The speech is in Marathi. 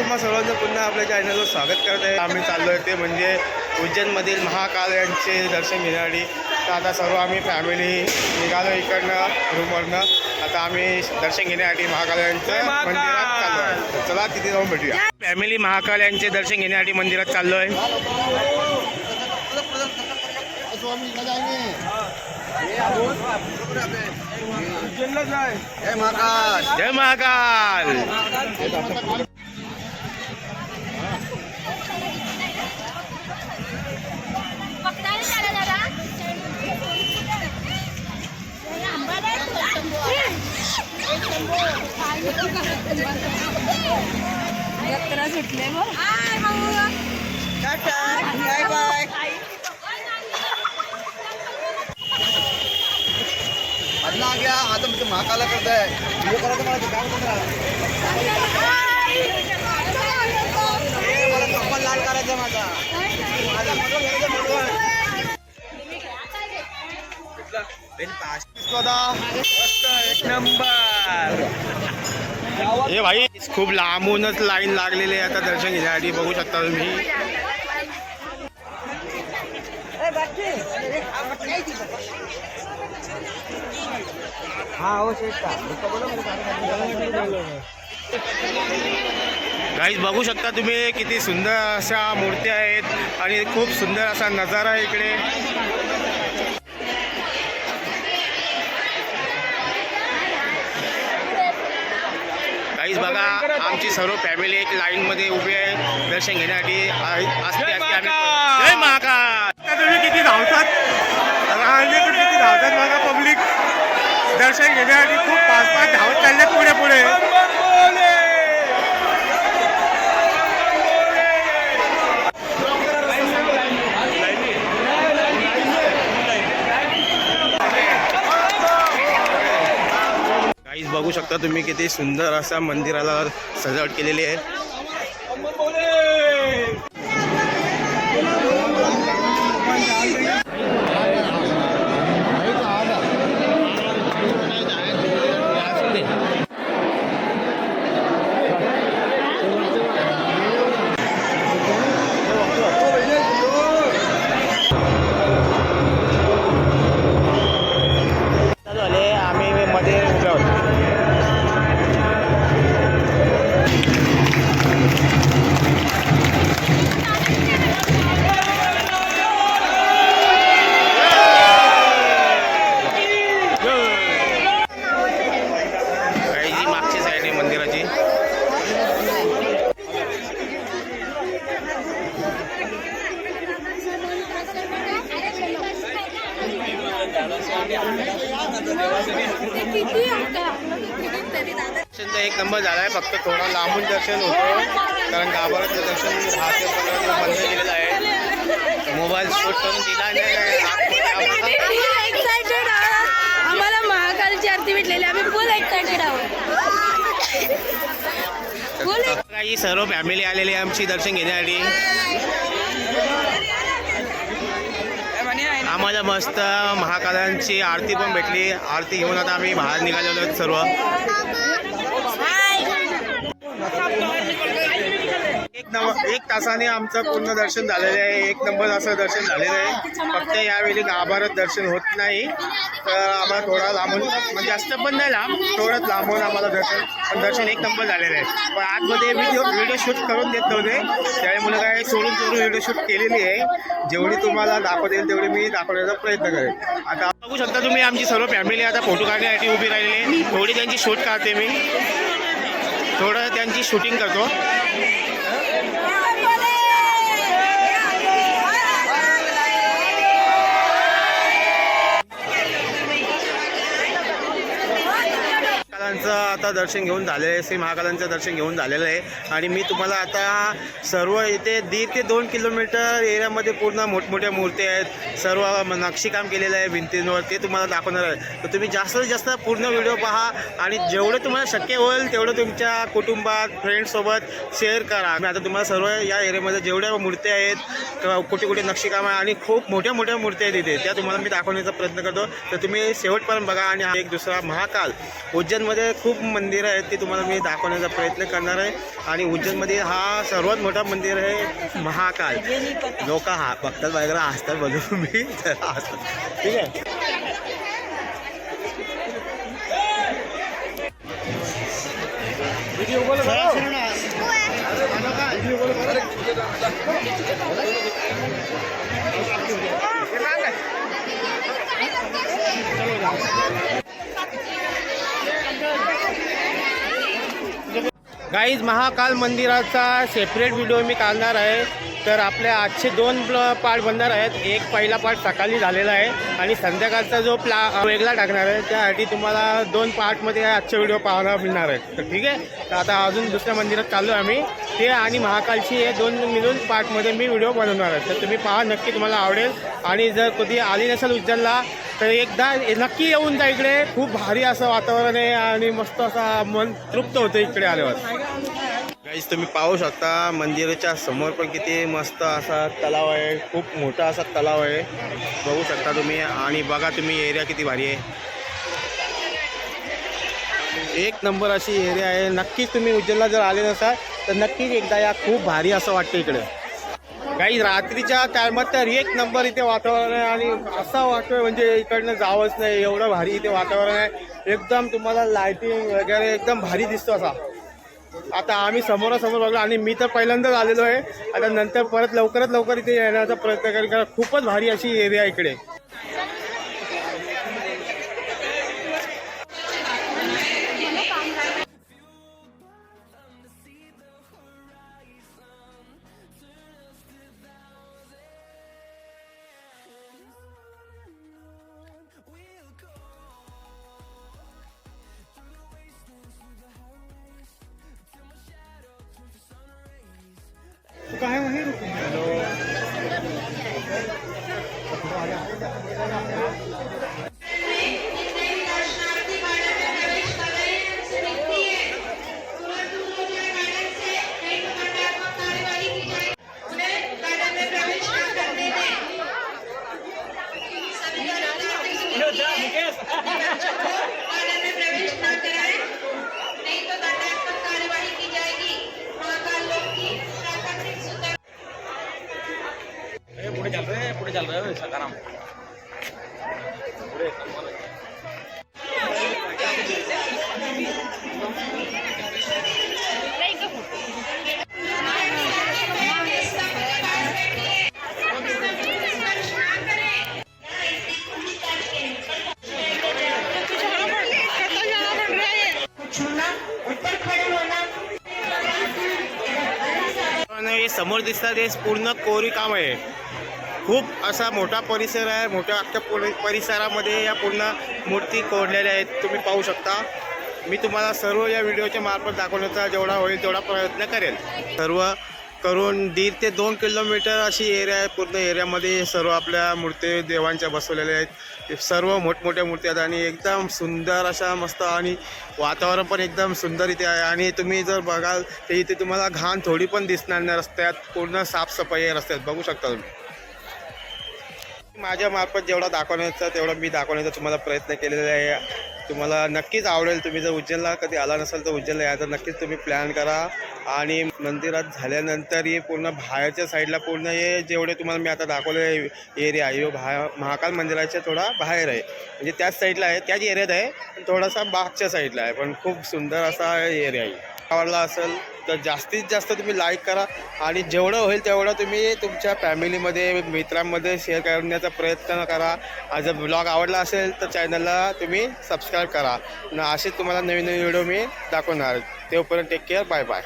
तुम्हा सर्वांचं पुन्हा आपल्या चॅनलवर स्वागत करत आहे। आम्ही चाललो आहे ते म्हणजे उज्जैनमधील महाकाल यांचे दर्शन घेण्यासाठी। तर आता सर्व आम्ही फॅमिली निघालो इकडनं रूमवरनं। आता आम्ही दर्शन घेण्यासाठी महाकाल यांच्या मंदिरात चाललो आहे। तर चला तिथे जाऊन भेटूया। फॅमिली महाकाल यांचे दर्शन घेण्यासाठी मंदिरात चाललो आहे। जय महाकाल, जय महाकाल। यात्रा सुटले मग बाय बाय। आ गया आता मुझे महाकाला करता है ये करा तो मला काम करणार मला कपल लाल करायचा माझा माझा मग घ्यायचा मोठा बेन पास दादा मस्त एक नंबर। हे भाई खूप लांबूनच लाईन लागलेली आहे आता दर्शन घेण्यासाठी। बघू शकता तुम्ही। गाईज बघू शकता तुम्ही किती सुंदर अशा मूर्त्या आहेत आणि खूप सुंदर असा नजारा आहे इकडे। गाईज बघा आमची सर्व फॅमिली एक लाईन मध्ये उभी आहे दर्शन घेण्यासाठी। असते जय महाकाल। तुम्ही किती धावतात किती धावतात बघा पब्लिक दर्शन घेण्यासाठी। खूप पाच पाच धावत चालले पुढे पुढे। गाईज बघू शकता तुम्ही किती सुंदर असा मंदिराला सजावट केलेली आहे। आम्ही मध्ये उभे आहोत। काही मागची साईड आहे मंदिराची। दर्शन एक नंबर झाला आहे। फक्त थोडा लांबून दर्शन होतं कारण गाभाऱ्याचं दर्शन 10 ते 15 दिवस बंद केलेलं आहे। मोबाईल शूट करून दिला नाही। आम्हाला महाकालची आरती भेटलेली, आम्ही फुल एक्साइटेड आहोत। काही सर्व फॅमिली आलेली आहे आमची दर्शन घेण्यासाठी। आम्हाला मस्त महाकालांची आरती पण भेटली। आरती घेऊन आता आम्ही बाहेर निघालेलो आहोत सर्व। एक तासाने आमचं पूर्ण दर्शन झालेलं आहे। एक नंबर असं दर्शन झालेलं आहे। फक्त यावेळी गाभाऱ्यात दर्शन होत नाही तर आम्हाला थोडा लांबून म्हणजे जास्त पण नाही लांब थोडंच लांबून आम्हाला दर्शन एक नंबर झालेलं आहे। पण आतमध्ये व्हिडिओ शूट करून देत नव्हते त्यामुळे काय सोडून व्हिडिओ शूट केलेली आहे। जेवढी तुम्हाला दाखवता येईल तेवढी मी दाखवण्याचा प्रयत्न करेन। आता बघू शकता तुम्ही आमची सर्व फॅमिली आता फोटो काढण्यासाठी उभी राहिलेली आहे। थोडी त्यांची शूट काढते मी, थोडं त्यांची शूटिंग करतो। आता दर्शन घेऊन झालेलं आहे। श्री महाकालांचं दर्शन घेऊन झालेलं आहे आणि मी तुम्हाला आता सर्व इथे 1.5 ते 2 किलोमीटर एरियामध्ये पूर्ण मोठमोठ्या मूर्त्या आहेत। सर्व नक्षीकाम केलेलं आहे भिंतींवर, ते तुम्हाला दाखवणार आहे। तर तुम्ही जास्तीत जास्त पूर्ण व्हिडिओ पहा आणि जेवढं तुम्हाला शक्य होईल तेवढं तुमच्या कुटुंबात फ्रेंड्ससोबत शेअर करा। मी आता तुम्हाला सर्व या एरियामध्ये जेवढ्या मूर्त्या आहेत कुठे कुठे नक्षीकाम आहे आणि खूप मोठ्या मोठ्या मूर्त्या आहेत इथे, त्या तुम्हाला मी दाखवण्याचा प्रयत्न करतो। तर तुम्ही शेवटपर्यंत बघा आणि एक दुसरा महाकाल उज्जैन उज्जैनमध्ये खूप मंदिरं आहेत ती तुम्हाला मी दाखवण्याचा प्रयत्न करणार आहे. आणि उज्जैनमध्ये हा सर्वात मोठा मंदिर आहे महाकाल. लोक हा बघतात वगैरे हसतात बघू मी हसतात. ठीक आहे. गाईज महाकाल मंदिराचा सेपरेट व्हिडिओ मी काढणार आहे. तर आपल्या आजचे 2 पार्ट बनणार आहेत. एक पहिला पार्ट सकाळी झालेला आहे आणि संध्याकाळचा जो वेगळा टाकणार आहे त्यासाठी तुम्हाला 2 पार्टमध्ये आजचे व्हिडिओ पाहायला मिळणार आहे. तर ठीक आहे. तर आता अजून दुसऱ्या मंदिरात चाललो आहे आम्ही. ते आणि महाकालची हे 2 मिळून पार्टमध्ये मी व्हिडिओ बनवणार आहे. तर तुम्ही पहा, नक्की तुम्हाला आवडेल. आणि जर कधी आली नसेल उज्जैनला तर एकदा नक्की येऊन जा इकडे. खूप भारी असं वातावरण आहे आणि मस्त असा मन तृप्त होतं इकडे आल्यावर. गाईज तुम्ही पाहू शकता मंदिराच्या समोर पण किती मस्त असा तलाव आहे. खूप मोठा असा तलाव आहे बघू शकता तुम्ही. आणि बघा तुम्ही एरिया किती भारी आहे. एक नंबर अशी एरिया आहे. नक्कीच तुम्ही उज्जैनला जर आले नसाल तर नक्कीच एकदा या. खूप भारी असं वाटतं इकडे. काही रात्रीच्या टायमात तर एक नंबर इथे वातावरण आहे आणि असं वाटतोय म्हणजे इकडनं जावंच नाही, एवढं भारी इथे वातावरण आहे. एकदम तुम्हाला लायटिंग वगैरे एकदम भारी दिसतो असा. आता आम्ही समोरासमोर बघलो आणि मी तर पहिल्यांदाच आलेलो आहे. आता नंतर परत लवकरात लवकर इथे येण्याचा प्रयत्न करेन कारण खूपच भारी अशी एरिया इकडे. पुढे चल रहे सकाराम. समोर दिसतात हे पूर्ण कोरी काम आहे. खूप असा मोठा परिसर आहे. मोठ्या अख्ख्या परिसरामध्ये या पूर्ण मूर्ती कोरलेल्या आहेत. तुम्ही पाहू शकता. मी तुम्हाला सर्व या व्हिडिओच्या मार्फत दाखवण्याचा जेवढा होईल तेवढा प्रयत्न करेल. सर्व करून 1.5 ते 2 किलोमीटर अशी एरिया आहे. पूर्ण एरियामध्ये सर्व आपल्या मूर्ती देवांच्या बसवलेल्या आहेत. सर्व मोठमोठ्या मूर्ती आहेत आणि एकदम सुंदर अशा मस्त आणि वातावरण पण एकदम सुंदर इथे आहे. आणि तुम्ही जर बघाल तर इथे तुम्हाला घाण थोडी पण दिसणार नाही. रस्त्यात पूर्ण साफसफाई आहे रस्त्यात बघू शकता तुम्ही. माझ्या मार्फत जेवढा दाखवण्याचा तेवढा मी दाखवण्याचा तुम्हाला प्रयत्न केलेला आहे. तुम्हाला नक्कीच आवडेल. तुम्ही जर उज्जैनला कधी आला नसाल तर उज्जैनला यायचा नक्कीच तुम्ही प्लॅन करा. आणि मंदिरात झाल्यानंतर हे पूर्ण बाहेरच्या साईडला पूर्ण हे जेवढे तुम्हाला मी आता दाखवले एरिया आहे महाकाल मंदिराच्या थोडा बाहेर आहे. म्हणजे त्याच साईडला आहे, त्याच एरियात आहे पण थोडासा बागच्या साईडला आहे. पण खूप सुंदर असा एरिया आहे. आवडला असेल तर जास्तीत जास्त तुम्ही लाईक करा आणि जेवढं होईल तेवढं तुम्ही तुमच्या फॅमिलीमध्ये मित्रांमध्ये शेअर करण्याचा प्रयत्न करा. जर ब्लॉग आवडला असेल तर चॅनलला तुम्ही सबस्क्राईब करा. असेच तुम्हाला नवीन नवीन व्हिडिओ मी दाखवणार. तेव्हापर्यंत टेक केअर. Bye bye.